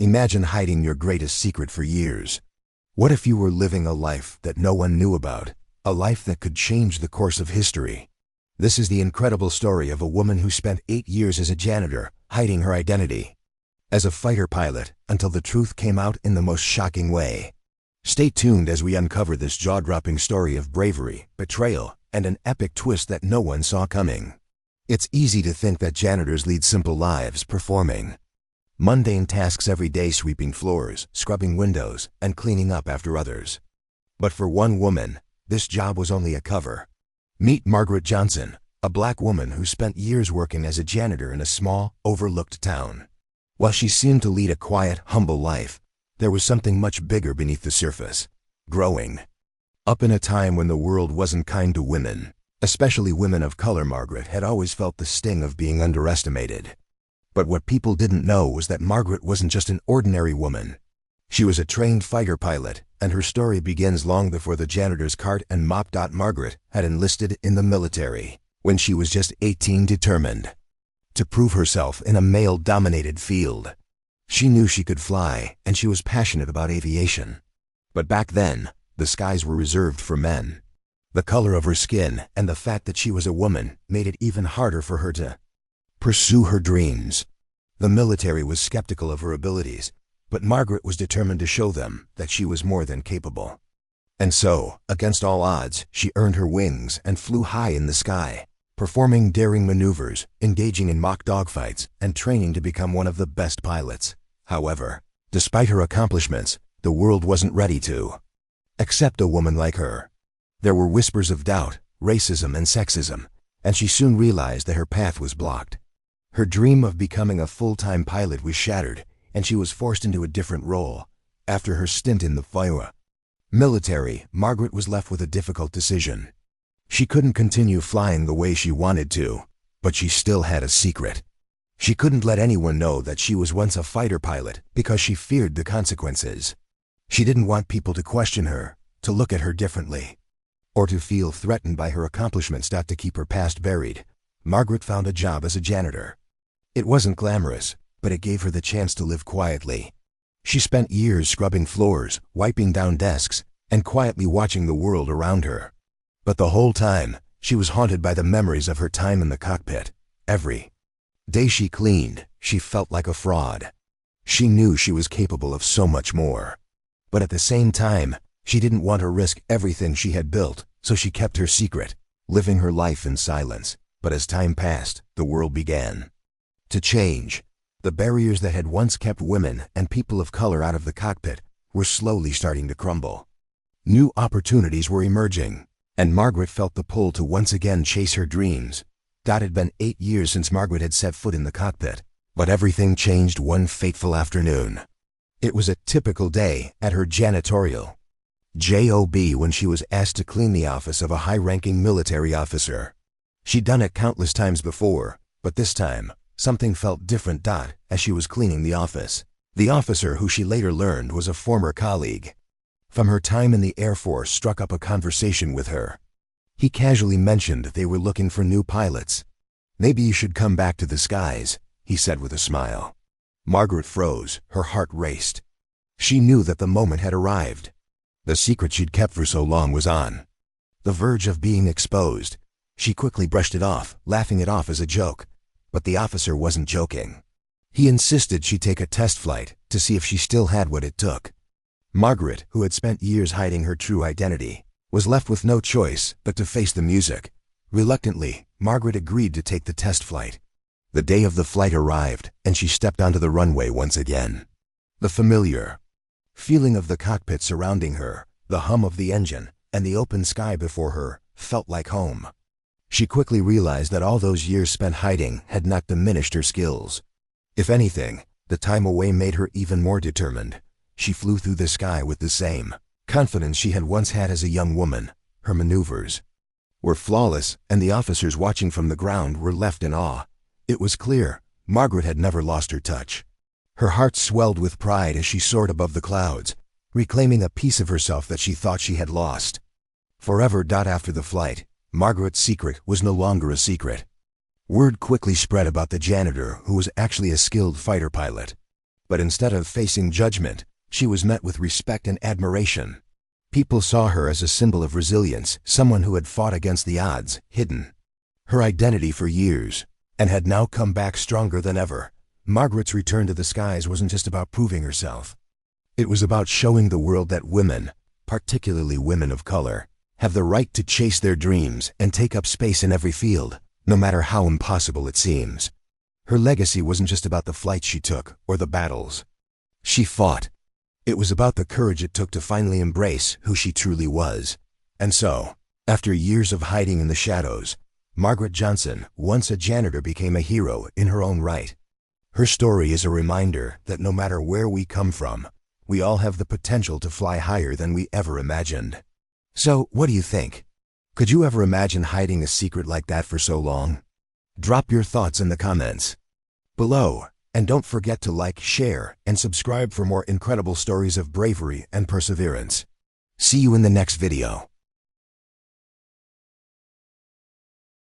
Imagine hiding your greatest secret for years. What if you were living a life that no one knew about, a life that could change the course of history? This is the incredible story of a woman who spent 8 years as a janitor, hiding her identity as a fighter pilot until the truth came out in the most shocking way. Stay tuned as we uncover this jaw-dropping story of bravery, betrayal, and an epic twist that no one saw coming. It's easy to think that janitors lead simple lives, performing mundane tasks every day, sweeping floors, scrubbing windows, and cleaning up after others. But for one woman, this job was only a cover. Meet Margaret Johnson, a black woman who spent years working as a janitor in a small, overlooked town. While she seemed to lead a quiet, humble life, there was something much bigger beneath the surface, growing up in a time when the world wasn't kind to women, especially women of color. Margaret had always felt the sting of being underestimated. But what people didn't know was that Margaret wasn't just an ordinary woman. She was a trained fighter pilot, and her story begins long before the janitor's cart and mop. Margaret had enlisted in the military when she was just 18, determined to prove herself in a male-dominated field. She knew she could fly, and she was passionate about aviation. But back then, the skies were reserved for men. The color of her skin and the fact that she was a woman made it even harder for her to pursue her dreams. The military was skeptical of her abilities, but Margaret was determined to show them that she was more than capable. And so, against all odds, she earned her wings and flew high in the sky, performing daring maneuvers, engaging in mock dogfights, and training to become one of the best pilots. However, despite her accomplishments, the world wasn't ready to accept a woman like her. There were whispers of doubt, racism, and sexism, and she soon realized that her path was blocked. Her dream of becoming a full-time pilot was shattered, and she was forced into a different role. After her stint in the military, Margaret was left with a difficult decision. She couldn't continue flying the way she wanted to, but she still had a secret. She couldn't let anyone know that she was once a fighter pilot because she feared the consequences. She didn't want people to question her, to look at her differently, or to feel threatened by her accomplishments. To keep her past buried, Margaret found a job as a janitor. It wasn't glamorous, but it gave her the chance to live quietly. She spent years scrubbing floors, wiping down desks, and quietly watching the world around her. But the whole time, she was haunted by the memories of her time in the cockpit. Every day she cleaned, she felt like a fraud. She knew she was capable of so much more. But at the same time, she didn't want to risk everything she had built, so she kept her secret, living her life in silence. But as time passed, the world began to change. The barriers that had once kept women and people of color out of the cockpit were slowly starting to crumble. New opportunities were emerging, and Margaret felt the pull to once again chase her dreams. It had been 8 years since Margaret had set foot in the cockpit, but everything changed one fateful afternoon. It was a typical day at her janitorial job when she was asked to clean the office of a high-ranking military officer. She'd done it countless times before, but this time, something felt different. As she was cleaning the office, the officer, who she later learned was a former colleague from her time in the Air Force, struck up a conversation with her. He casually mentioned they were looking for new pilots. "Maybe you should come back to the skies," he said with a smile. Margaret froze, her heart raced. She knew that the moment had arrived. The secret she'd kept for so long was on the verge of being exposed. She quickly brushed it off, laughing it off as a joke. But the officer wasn't joking. He insisted she take a test flight to see if she still had what it took. Margaret, who had spent years hiding her true identity, was left with no choice but to face the music. Reluctantly, Margaret agreed to take the test flight. The day of the flight arrived, and she stepped onto the runway once again. The familiar feeling of the cockpit surrounding her, the hum of the engine, and the open sky before her felt like home. She quickly realized that all those years spent hiding had not diminished her skills. If anything, the time away made her even more determined. She flew through the sky with the same confidence she had once had as a young woman. Her maneuvers were flawless, and the officers watching from the ground were left in awe. It was clear Margaret had never lost her touch. Her heart swelled with pride as she soared above the clouds, reclaiming a piece of herself that she thought she had lost forever. After the flight, Margaret's secret was no longer a secret. Word quickly spread about the janitor, who was actually a skilled fighter pilot. But instead of facing judgment, she was met with respect and admiration. People saw her as a symbol of resilience, someone who had fought against the odds, hidden her identity for years, and had now come back stronger than ever. Margaret's return to the skies wasn't just about proving herself. It was about showing the world that women, particularly women of color, have the right to chase their dreams and take up space in every field, no matter how impossible it seems. Her legacy wasn't just about the flights she took or the battles she fought. It was about the courage it took to finally embrace who she truly was. And so, after years of hiding in the shadows, Margaret Johnson, once a janitor, became a hero in her own right. Her story is a reminder that no matter where we come from, we all have the potential to fly higher than we ever imagined. So, what do you think? Could you ever imagine hiding a secret like that for so long? Drop your thoughts in the comments below, and don't forget to like, share, and subscribe for more incredible stories of bravery and perseverance. See you in the next video.